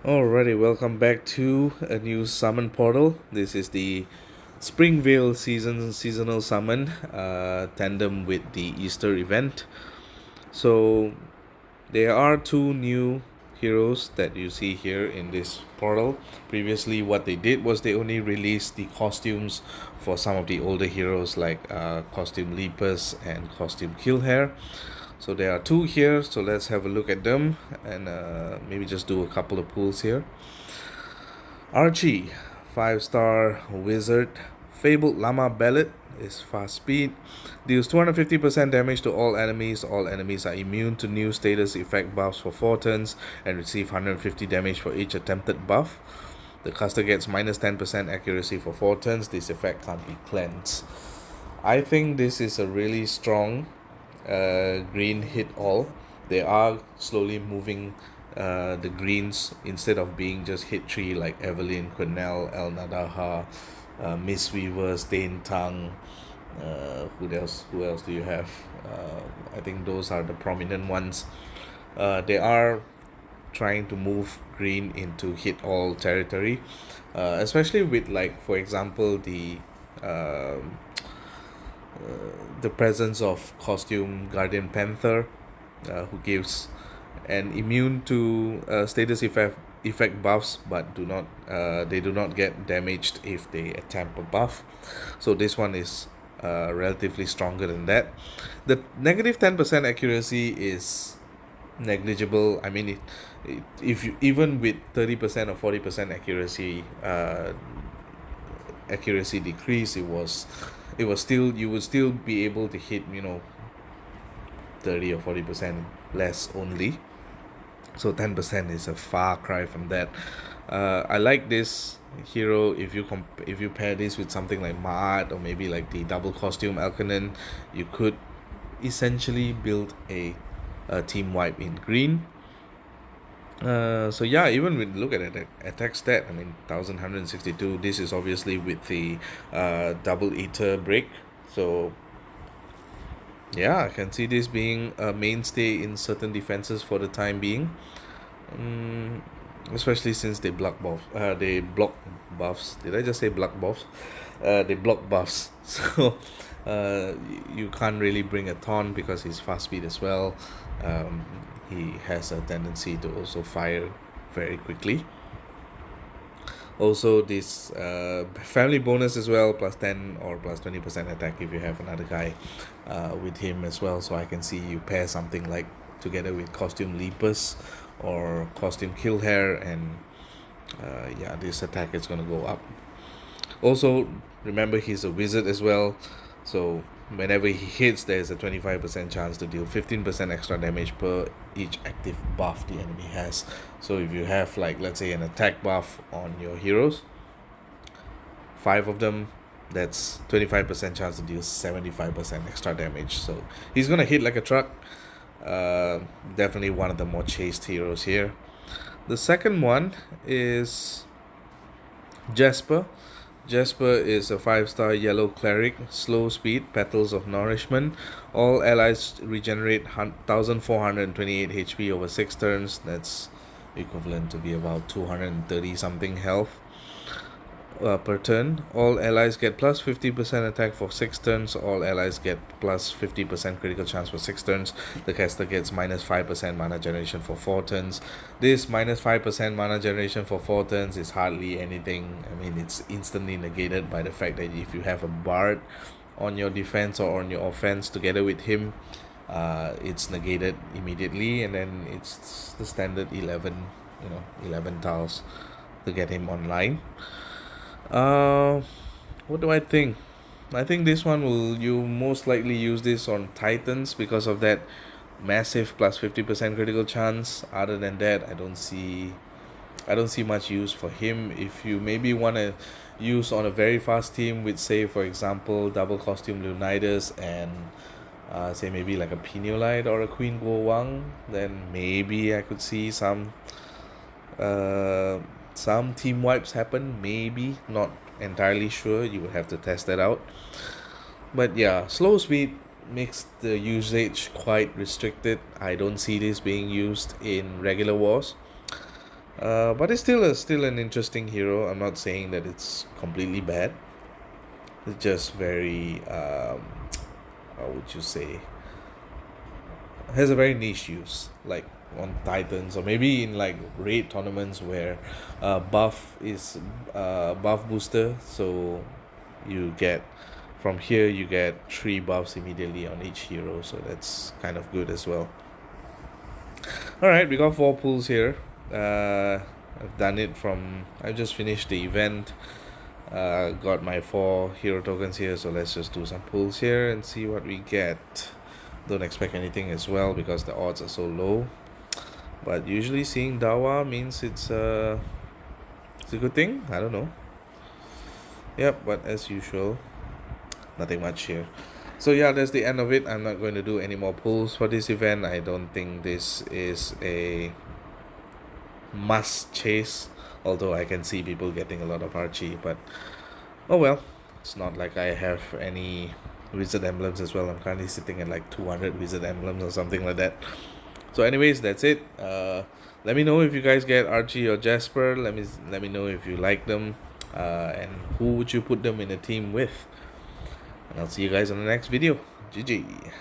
Alrighty, welcome back to a new summon portal. This is the Springvale Seasonal Summon, tandem with the Easter event. So there are two new heroes that you see here in this portal. Previously, what they did was they only released the costumes for some of the older heroes like costume Lepus and costume Killhair. So there are two here, so let's have a look at them and maybe just do a couple of pulls here. Archie, 5-star wizard. Fabled Llama Bellet is fast speed. Deals 250% damage to all enemies. All enemies are immune to new status effect buffs for 4 turns and receive 150 damage for each attempted buff. The caster gets minus 10% accuracy for 4 turns. This effect can't be cleansed. I think this is a really strong green hit all. They are slowly moving the greens instead of being just hit 3 like Evelyn, Quenelle, El Nadaha, Miss Weaver, Stain Tongue. Who else do you have? I think those are the prominent ones. They are trying to move green into hit all territory, especially with, like, for example, the presence of costume Guardian Panther, who gives an immune to status effect buffs, but they do not get damaged if they attempt a buff. So this one is relatively stronger than that. The negative 10% accuracy is negligible. I mean, if you, even with 30% or 40% accuracy decrease, it was still, you would still be able to hit 30 or 40% less only. So 10% is a far cry from that. I like this hero. If you pair this with something like Ma'at or maybe like the double costume Alkanen, you could essentially build a team wipe in green. So yeah, even when look at it, attack stat, I mean 1162. This is obviously with the double eater break. So yeah, I can see this being a mainstay in certain defenses for the time being. Especially since they block buffs. They block buffs. Did I just say block buffs? They block buffs. So you can't really bring a taunt because he's fast speed as well. He has a tendency to also fire very quickly. Also, this family bonus as well, plus 10 or plus 20% attack if you have another guy with him as well. So I can see you pair something like together with costume Lepus or costume Killhair, and yeah, this attack is going to go up. Also, remember he's a wizard as well, so whenever he hits, there's a 25% chance to deal 15% extra damage per each active buff the enemy has. So if you have, like, let's say an attack buff on your heroes, 5 of them, that's 25% chance to deal 75% extra damage. So he's gonna hit like a truck. Definitely one of the more chased heroes here. The second one is Jasper. Jasper is a 5-star yellow cleric, slow speed, petals of nourishment. All allies regenerate 1428 HP over 6 turns. That's equivalent to be about 230 something health per turn. All allies get plus 50% attack for 6 turns. All allies get plus 50% critical chance for 6 turns. The caster gets minus 5% mana generation for 4 turns. This minus 5% mana generation for 4 turns is hardly anything. I mean, it's instantly negated by the fact that if you have a bard on your defense or on your offense together with him, it's negated immediately, and then it's the standard 11 tiles to get him online. What do I think? I think this one will you most likely use this on Titans because of that massive plus 50% critical chance. Other than that, I don't see much use for him. If you maybe want to use on a very fast team with, say, for example, double costume Leonidas and say maybe like a Piniolite or a Queen Guo Wang, then maybe I could see some team wipes happen, maybe, not entirely sure. You would have to test that out. But yeah, slow speed makes the usage quite restricted. I don't see this being used in regular wars. But it's still an interesting hero. I'm not saying that it's completely bad. It's just very how would you say, has a very niche use, like on Titans or maybe in like raid tournaments where buff is buff booster. So you get from here you get 3 buffs immediately on each hero, so that's kind of good as well. All right, we got 4 pulls here. I've done it from, I just finished the event. Got my 4 hero tokens here, so let's just do some pulls here and see what we get. Don't expect anything as well because the odds are so low, but usually seeing Dawa means it's a good thing. I don't know. Yep, but as usual, nothing much here. So yeah, that's the end of it. I'm not going to do any more pulls for this event. I don't think this is a must chase, although I can see people getting a lot of Archie, but oh well. It's not like I have any wizard emblems as well. I'm currently sitting at like 200 wizard emblems or something like that. So anyways, that's it. Let me know if you guys get Archie or Jasper. Let me know if you like them, and who would you put them in a team with. And I'll see you guys on the next video. GG.